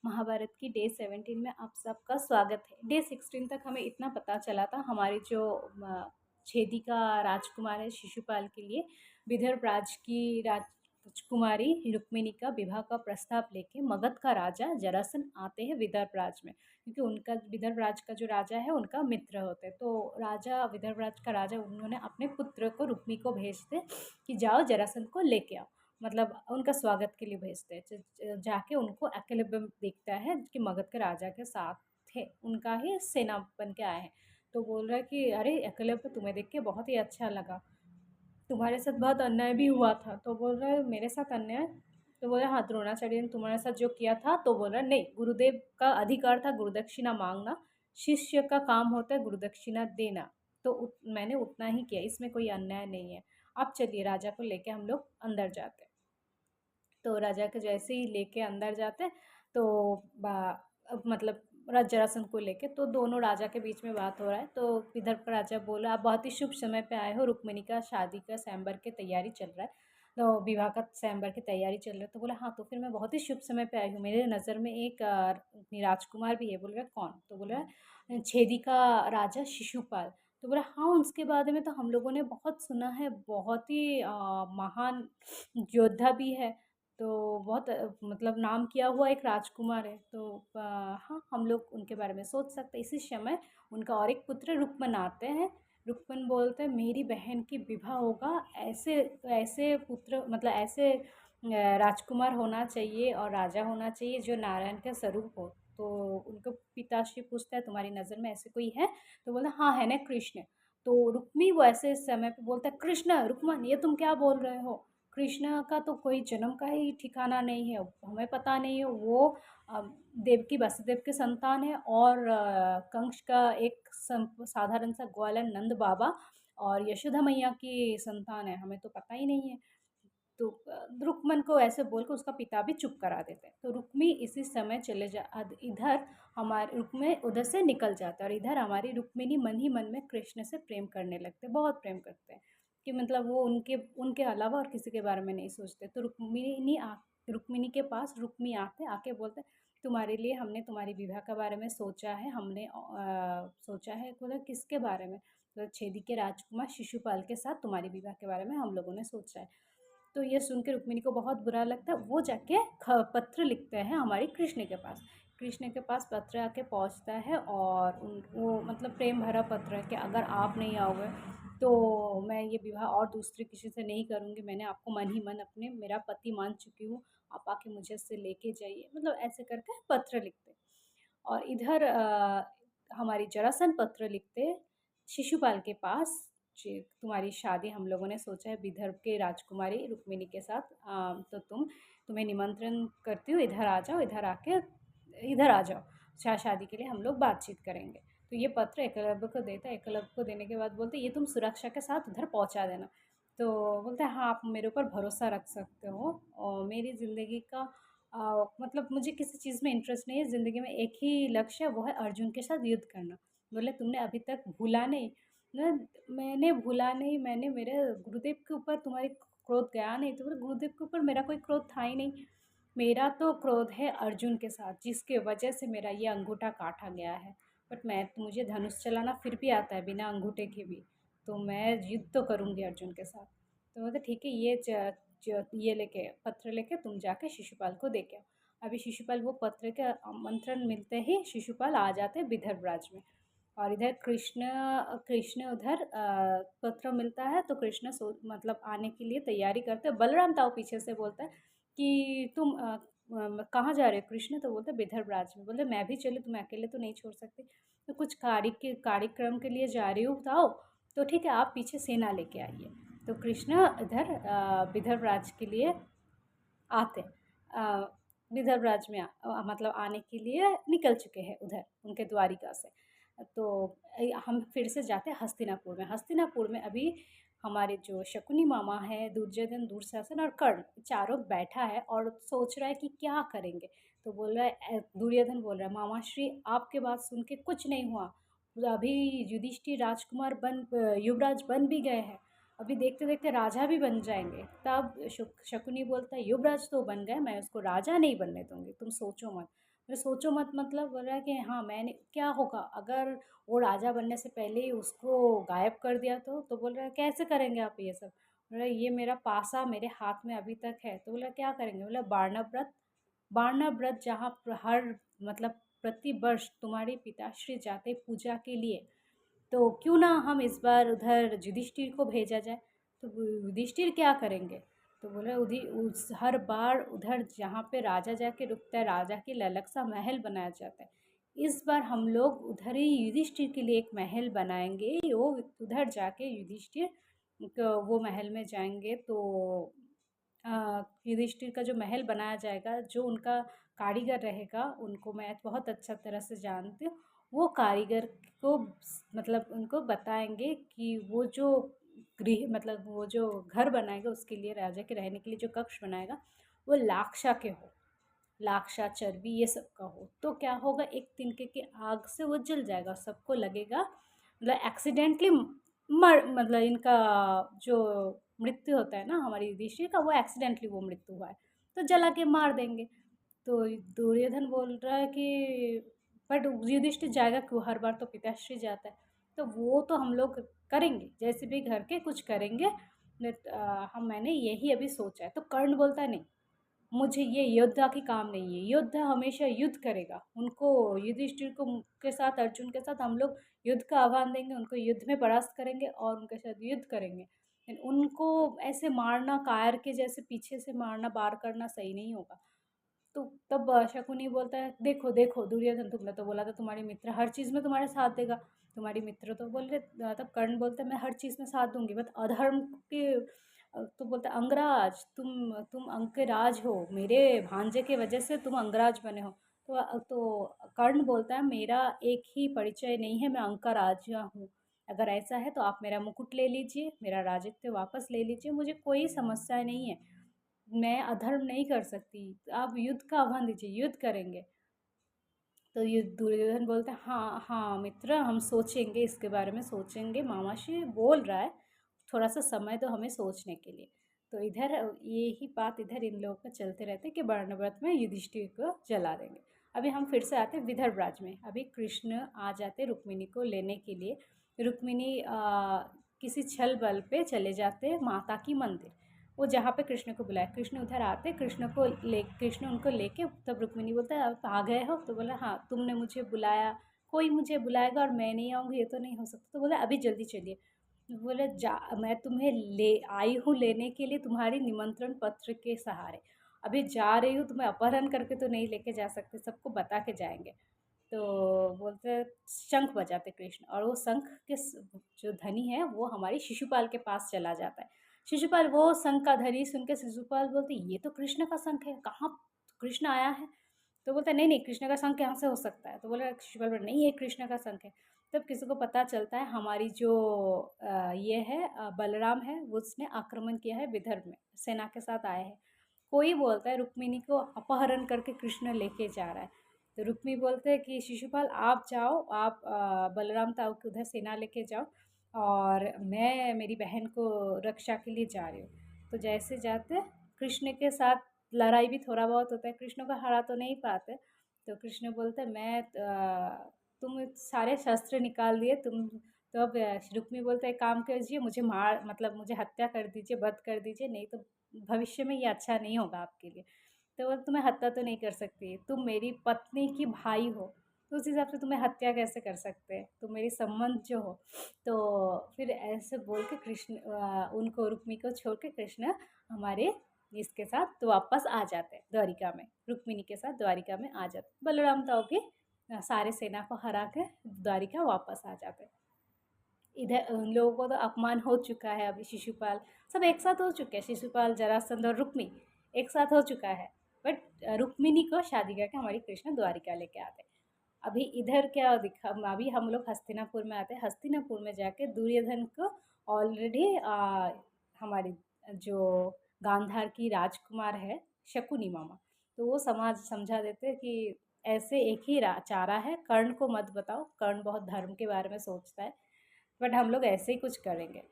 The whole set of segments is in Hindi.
महाभारत की डे 17 में आप सबका स्वागत है। डे 16 तक हमें इतना पता चला था हमारी जो छेदी का राजकुमार है शिशुपाल के लिए विदर्भ राज की राजकुमारी रुक्मिणी का विवाह का प्रस्ताव लेके मगध का राजा जरासन आते हैं विदर्भ राज में, क्योंकि उनका विदर्भ राज का जो राजा है उनका मित्र होते हैं। तो राजा विदर्भ राज का राजा उन्होंने अपने पुत्र को रुक्मी को भेजते कि जाओ जरासन को लेके आओ, मतलब उनका स्वागत के लिए भेजते हैं। जाके उनको एकलव्य देखता है कि मगध के राजा के साथ थे, उनका ही सेना बन के आए हैं। तो बोल रहा है कि अरे एकलव्य, तुम्हें देख के बहुत ही अच्छा लगा, तुम्हारे साथ बहुत अन्याय भी हुआ था। तो बोल रहा है मेरे साथ अन्याय? तो बोला हाँ, द्रोणाचार्य ने तुम्हारे साथ जो किया था। तो बोल रहा है नहीं, गुरुदेव का अधिकार था गुरुदक्षिणा मांगना, शिष्य का काम होता है गुरुदक्षिणा देना, तो मैंने उतना ही किया, इसमें कोई अन्याय नहीं है। आप चलिए, राजा को लेके हम लोग अंदर जाते हैं। तो राजा के जैसे ही लेके अंदर जाते तो मतलब जरासंध को लेके तो दोनों राजा के बीच में बात हो रहा है। तो विदर्भ का राजा बोला आप बहुत ही शुभ समय पे आए हो, रुक्मिणी का शादी का स्वयंवर की तैयारी चल रहा है, तो विवाह का स्वयंवर की तैयारी चल रही है। तो बोला हाँ, तो फिर मैं बहुत ही शुभ समय पे आई हूँ, मेरे नज़र में एक राजकुमार भी है। बोल रहा कौन? तो बोल रहा है छेदी का राजा शिशुपाल। तो बोला हाँ, उसके बारे में तो हम लोगों ने बहुत सुना है, बहुत ही महान योद्धा भी है, तो बहुत मतलब नाम किया हुआ एक राजकुमार है। तो हाँ, हम लोग उनके बारे में सोच सकते हैं। इसी समय उनका और एक पुत्र रुक्मन आते हैं। रुक्मन बोलते हैं मेरी बहन की विवाह होगा, ऐसे ऐसे पुत्र मतलब ऐसे राजकुमार होना चाहिए और राजा होना चाहिए जो नारायण का स्वरूप हो। तो उनको पिताश्री पूछता है तुम्हारी नज़र में ऐसे कोई है? तो बोला हाँ है ना, कृष्ण। तो रुक्मी वो ऐसे समय पे बोलता है कृष्ण, रुक्मन ये तुम क्या बोल रहे हो? कृष्ण का तो कोई जन्म का ही ठिकाना नहीं है, हमें पता नहीं है। वो देवकी वसुदेव के संतान है और कंस का एक साधारण सा ग्वाला नंद बाबा और यशोदा मैया की संतान है, हमें तो पता ही नहीं है। तो रुक्मन को ऐसे बोल कर उसका पिता भी चुप करा देते हैं। तो रुक्मी इसी समय चले जा इधर हमारे रुक्मी उधर से निकल जाता है और इधर हमारी रुक्मिणी मन ही मन में कृष्ण से प्रेम करने लगते, बहुत प्रेम करते हैं कि मतलब वो उनके उनके अलावा और किसी के बारे में नहीं सोचते। तो रुक्मिणी के पास रुक्मी आके बोलते तुम्हारे लिए हमने तुम्हारी विवाह के बारे में सोचा है, हमने सोचा है। बोला किसके बारे में? तो छेदी के राजकुमार शिशुपाल के साथ तुम्हारी विवाह के बारे में हम लोगों ने सोचा है। तो ये सुन के रुक्मिणी को बहुत बुरा लगता है। वो जाके पत्र लिखते हैं हमारी कृष्ण के पास। कृष्ण के पास पत्र आके पहुंचता है और वो मतलब प्रेम भरा पत्र है कि अगर आप नहीं आओगे तो मैं ये विवाह और दूसरे किसी से नहीं करूँगी, मैंने आपको मन ही मन अपने मेरा पति मान चुकी हूँ, आप आके मुझे इससे लेके जाइए, मतलब ऐसे करके पत्र लिखते। और इधर हमारी जरासंध पत्र लिखते शिशुपाल के पास जी, तुम्हारी शादी हम लोगों ने सोचा है विदर्भ के राजकुमारी रुक्मिणी के साथ, तो तुम्हें निमंत्रण करती हूँ, इधर आ जाओ, इधर आ जाओ, शादी के लिए हम लोग बातचीत करेंगे। तो ये पत्र एकलव्य को देता है। एकलव्य को देने के बाद बोलते ये तुम सुरक्षा के साथ उधर पहुँचा देना। तो बोलते हैं हाँ, आप मेरे ऊपर भरोसा रख सकते हो और मेरी ज़िंदगी का मतलब मुझे किसी चीज़ में इंटरेस्ट नहीं है, ज़िंदगी में एक ही लक्ष्य है, वो है अर्जुन के साथ युद्ध करना। बोले तुमने अभी तक भूला नहीं ना? मैंने भूला नहीं, मैंने मेरे गुरुदेव के ऊपर तुम्हारी क्रोध गया नहीं। तो बोले गुरुदेव के ऊपर मेरा कोई क्रोध था ही नहीं, मेरा तो क्रोध है अर्जुन के साथ जिसके वजह से मेरा ये अंगूठा काटा गया है। बट मुझे धनुष चलाना फिर भी आता है बिना अंगूठे के भी, तो मैं युद्ध तो करूँगी अर्जुन के साथ। तो बोलते ठीक है, ये लेके पत्र लेके तुम जाके शिशुपाल को दे के आओ। अभी शिशुपाल वो पत्र के आमंत्रण मिलते ही शिशुपाल आ जाते हैं विदर्भ राज में। और इधर कृष्ण कृष्ण उधर पत्र मिलता है तो कृष्ण मतलब आने के लिए तैयारी करते हैं। बलराम ताऊ पीछे से बोलता है कि तुम कहाँ जा रहे हो कृष्ण? तो बोलते विदर्भ राज में। बोलते मैं भी चलूँ, तुम अकेले तो नहीं छोड़ सकते, तो कुछ कार्यक्रम के लिए जा रही हूँ ताऊ, तो ठीक है आप पीछे सेना लेके आइए। तो कृष्ण इधर विदर्भ राज के लिए आते विदर्भ राज में मतलब आने के लिए निकल चुके हैं उधर उनके द्वारिका से। तो हम फिर से जाते हैं हस्तिनापुर में। हस्तिनापुर में अभी हमारे जो शकुनी मामा है, दुर्योधन, दुशासन और कर्ण चारों बैठा है और सोच रहा है कि क्या करेंगे। तो बोल रहा है दुर्योधन बोल रहा है मामा श्री आपके बात सुन के कुछ नहीं हुआ, अभी युधिष्ठिर राजकुमार युवराज बन भी गए हैं, अभी देखते देखते राजा भी बन जाएंगे। तब शकुनी बोलता है युवराज तो बन गए, मैं उसको राजा नहीं बनने दूंगी, तुम सोचो मत। बोले सोचो मत, मतलब बोल रहा है कि हाँ मैंने क्या होगा अगर वो राजा बनने से पहले ही उसको गायब कर दिया तो बोल रहा है कैसे करेंगे आप ये सब। बोला ये मेरा पासा मेरे हाथ में अभी तक है। तो बोला क्या करेंगे। बोला बारनव व्रत। बारनव व्रत जहाँ हर मतलब प्रति वर्ष तुम्हारे पिताश्री जाते पूजा के लिए, तो क्यों ना हम इस बार उधर युधिष्ठिर को भेजा जाए। तो युधिष्ठिर क्या करेंगे। तो बोले उधि उस हर बार उधर जहाँ पे राजा जाके रुकता है, राजा की ललक सा महल बनाया जाता है, इस बार हम लोग उधर ही युधिष्ठिर के लिए एक महल बनाएंगे। वो उधर जाके युधिष्ठिर वो महल में जाएंगे तो युधिष्ठिर का जो महल बनाया जाएगा, जो उनका कारीगर रहेगा, उनको मैं बहुत अच्छा तरह से जानती हूँ। वो कारीगर को मतलब उनको बताएंगे कि वो जो गृह मतलब वो जो घर बनाएगा उसके लिए, राजा के रहने के लिए जो कक्ष बनाएगा, वो लाक्षा के हो, लाक्षा चर्बी ये सब का हो। तो क्या होगा, एक तिनके की आग से वो जल जाएगा, सबको लगेगा मतलब एक्सीडेंटली मर मतलब इनका जो मृत्यु होता है ना हमारी युधिष्ठिर का, वो एक्सीडेंटली वो मृत्यु हुआ है, तो जला के मार देंगे। तो दुर्योधन बोल रहा है कि बट युधिष्ठिर जाएगा क्यों, हर बार तो पिताश्री जाता है। तो वो तो हम लोग करेंगे, जैसे भी घर के कुछ करेंगे। हम मैंने यही अभी सोचा है। तो कर्ण बोलता है नहीं, मुझे ये योद्धा की काम नहीं है, योद्धा हमेशा युद्ध करेगा। उनको युधिष्ठिर को के साथ, अर्जुन के साथ हम लोग युद्ध का आह्वान देंगे, उनको युद्ध में परास्त करेंगे और उनके साथ युद्ध करेंगे। लेकिन उनको ऐसे मारना, कायर के जैसे पीछे से मारना, वार करना सही नहीं होगा। तो तब शकुनी बोलता है देखो देखो दुर्योधन, तुमने तो बोला था तुम्हारी मित्र हर चीज़ में तुम्हारे साथ देगा, तुम्हारी मित्र तो बोल रहे। तब कर्ण बोलता है मैं हर चीज़ में साथ दूंगी, बट अधर्म के तो बोलता है अंगराज, तुम अंगराज हो, मेरे भांजे के वजह से तुम अंगराज बने हो। तो कर्ण बोलता है मेरा एक ही परिचय नहीं है, मैं अंगराज हूँ। अगर ऐसा है तो आप मेरा मुकुट ले लीजिए, मेरा राजत्व वापस ले लीजिए, मुझे कोई समस्या नहीं है, मैं अधर्म नहीं कर सकती। आप युद्ध का आह्वान दीजिए, युद्ध करेंगे। तो ये दुर्योधन बोलते हैं हाँ हाँ मित्र, हम सोचेंगे, इसके बारे में सोचेंगे, मामाश्री बोल रहा है, थोड़ा सा समय दो हमें सोचने के लिए। तो इधर ये ही बात इधर इन लोगों का चलते रहते कि वर्णव्रत में युधिष्ठिर को जला देंगे। अभी हम फिर से आते विदर्भ राज में। अभी कृष्ण आ जाते रुक्मिणी को लेने के लिए। रुक्मिणी किसी छल बल पे चले जाते माता की मंदिर, वो जहाँ पे कृष्ण को बुलाया। कृष्ण उधर आते, कृष्ण उनको लेके, तब रुक्मिणी बोलता है आप आ गए हो। तो बोला हाँ तुमने मुझे बुलाया, कोई मुझे बुलाएगा और मैं नहीं आऊँगी, ये तो नहीं हो सकता। तो बोला अभी जल्दी चलिए। तो बोले जा, मैं तुम्हें ले आई हूँ लेने के लिए तुम्हारी निमंत्रण पत्र के सहारे, अभी जा रही हूँ, तुम्हें अपहरण करके तो नहीं लेके जा सकते, सबको बता के जाएंगे। तो बोलते शंख बजाते कृष्ण, और वो शंख के जो धनी है वो हमारी शिशुपाल के पास चला जाता है। शिशुपाल वो शंख का ध्वनि सुन के शिशुपाल बोलते ये तो कृष्ण का शंख है, कहाँ कृष्ण आया है। तो बोलता नहीं नहीं, कृष्ण का शंख यहाँ से हो सकता है। तो बोला शिशुपाल बोला नहीं ये कृष्ण का शंख है। तब किसी को पता चलता है हमारी जो ये है बलराम है, वो उसने आक्रमण किया है विदर्भ में, सेना के साथ आए हैं। कोई बोलता है रुक्मिणी को अपहरण करके कृष्ण लेके जा रहा है। तो रुक्मी बोलते हैं कि शिशुपाल आप जाओ, आप बलराम ताऊ के उधर सेना लेके जाओ, और मैं मेरी बहन को रक्षा के लिए जा रही हूँ। तो जैसे जाते कृष्ण के साथ लड़ाई भी थोड़ा बहुत होता है, कृष्ण को हरा तो नहीं पाते। तो कृष्ण बोलते हैं मैं तुम सारे शस्त्र निकाल दिए तुम। तो अब रुक्मी बोलते हैं काम कीजिए, मुझे मार मतलब मुझे हत्या कर दीजिए, वध कर दीजिए, नहीं तो भविष्य में ये अच्छा नहीं होगा आपके लिए। तो वो तुम्हें हत्या तो नहीं कर सकती, तुम मेरी पत्नी की भाई हो, तो उस हिसाब से तुम्हें हत्या कैसे कर सकते हैं, तुम मेरी संबंध जो हो। तो फिर ऐसे बोल के कृष्ण उनको रुक्मी को छोड़ के कृष्ण हमारे इसके साथ तो वापस आ जाते हैं द्वारिका में, रुक्मिणी के साथ द्वारिका में आ जाते। बलराम ताऊ भी सारे सेना को हरा के द्वारिका वापस आ जाते हैं। इधर उन लोगों को तो अपमान हो चुका है, अभी शिशुपाल सब एक साथ हो चुके हैं, शिशुपाल जरासंध और रुक्मी एक साथ हो चुका है। बट रुक्मिणी को शादी करके हमारी कृष्ण द्वारिका लेके आते हैं। अभी इधर क्या दिखा, अभी हम लोग हस्तिनापुर में आते हैं। हस्तिनापुर में जाके दुर्योधन को ऑलरेडी हमारी जो गांधार की राजकुमार है शकुनी मामा, तो वो समाज समझा देते हैं कि ऐसे एक ही चारा है, कर्ण को मत बताओ, कर्ण बहुत धर्म के बारे में सोचता है, बट हम लोग ऐसे ही कुछ करेंगे।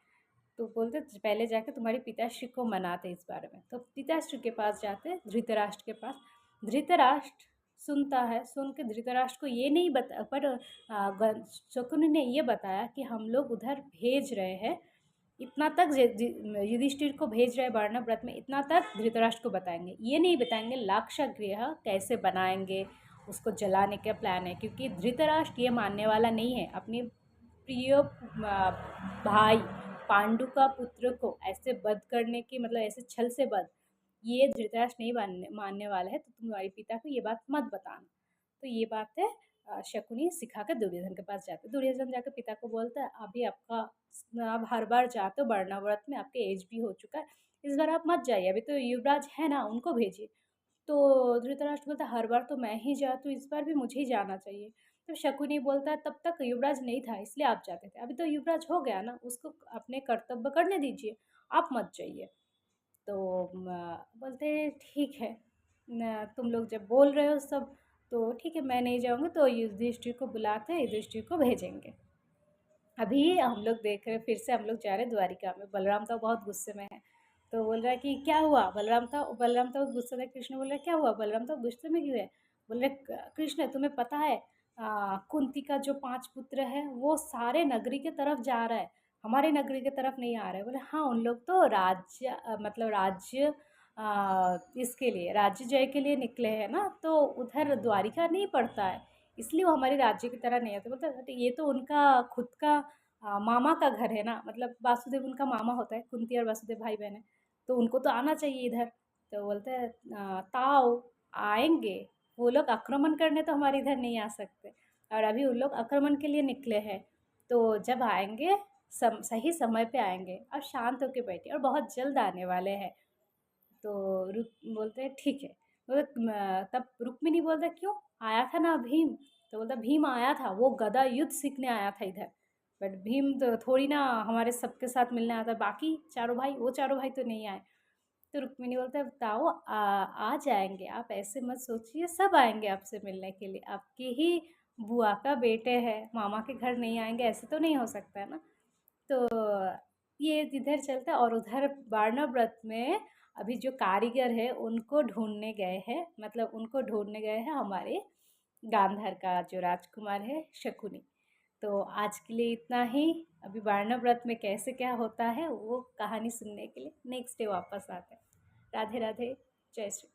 तो बोलते पहले जाके तुम्हारे पिताश्री को मनाते इस बारे में। तो पिताश्री के पास जाते, धृतराष्ट्र के पास। धृतराष्ट्र सुनता है। सुन के धृतराष्ट्र को ये नहीं बता पर शकुनि ने ये बताया कि हम लोग उधर भेज रहे हैं, इतना तक युधिष्ठिर को भेज रहे हैं बाणव व्रत में, इतना तक धृतराष्ट्र को बताएंगे। ये नहीं बताएंगे लाक्षागृह कैसे बनाएंगे, उसको जलाने का प्लान है, क्योंकि धृतराष्ट्र ये मानने वाला नहीं है अपने प्रिय भाई पांडु का पुत्र को ऐसे वध करने की, मतलब ऐसे छल से वध, ये धृतराष्ट्र नहीं मानने वाला है। तो तुम्हारे पिता को ये बात मत बताना। तो ये बात है शकुनी सिखा कर दुर्योधन के पास जाते, दुर्योधन जाकर पिता को बोलता है अभी आपका, आप हर बार जाते हो वर्णाव्रत में, आपके एज भी हो चुका है, इस बार आप मत जाइए, अभी तो युवराज है ना, उनको भेजिए। तो धृतराष्ट्र बोलता हर बार तो मैं ही जाती हूँ, इस बार भी मुझे ही जाना चाहिए। तो शकुनी बोलता है तब तक युवराज नहीं था इसलिए आप जाते थे, अभी तो युवराज हो गया ना, उसको अपने कर्तव्य करने दीजिए, आप मत जाइए। तो बोलते हैं ठीक है, तुम लोग जब बोल रहे हो सब, तो ठीक है मैं नहीं जाऊँगी, तो युधिष्ठिर को बुलाते हैं, युधिष्ठिर को भेजेंगे। अभी हम लोग देख रहे, फिर से हम लोग जा रहे हैं द्वारिका में, बलराम तो बहुत गुस्से में है। तो बोल रहा है कि क्या हुआ, बलराम था गुस्से में, कृष्ण बोल रहा है क्या हुआ, बलराम तो गुस्से में क्यों है। बोल रहे कृष्ण तुम्हें पता है कुंती का जो 5 पुत्र है वो सारे नगरी के तरफ जा रहा है, हमारे नगरी के तरफ नहीं आ रहा है। बोले हाँ उन लोग तो राज्य मतलब राज्य इसके लिए राज्य जय के लिए निकले हैं ना, तो उधर द्वारिका नहीं पड़ता है, इसलिए वो हमारे राज्य की तरह नहीं आते। बोलते "अरे, ये तो उनका खुद का मामा का घर है ना, मतलब वासुदेव उनका मामा होता है, कुंती और वासुदेव भाई बहन है, तो उनको तो आना चाहिए इधर। तो बोलते हैं ताओ आएंगे, वो लोग आक्रमण करने तो हमारे इधर नहीं आ सकते, और अभी उन लोग आक्रमण के लिए निकले हैं, तो जब आएंगे सही समय पे आएंगे, और शांत होके बैठे और बहुत जल्द आने वाले हैं। तो रुक बोलते हैं ठीक है। बोलते तब रुक्मिणी बोलता क्यों, आया था ना भीम। तो बोलता भीम आया था, वो गदा युद्ध सीखने आया था इधर, बट भीम तो थोड़ी ना हमारे सबके साथ मिलने आता, बाकी चारों भाई, वो चारों भाई तो नहीं आए। तो रुक्मिणी बोलता है ताओ आ जाएंगे, आप ऐसे मत सोचिए, सब आएंगे आपसे मिलने के लिए, आपके ही बुआ का बेटे हैं, मामा के घर नहीं आएंगे ऐसे तो नहीं हो सकता है ना। तो ये इधर चलता है, और उधर वार्णव व्रत में अभी जो कारीगर है उनको ढूंढने गए हैं, मतलब उनको ढूंढने गए हैं हमारे गांधार का जो राजकुमार है शकुनी। तो आज के लिए इतना ही। अभी वार्णव व्रत में कैसे क्या होता है वो कहानी सुनने के लिए नेक्स्ट डे वापस आते हैं। राधे राधे, जय श्री कृष्ण।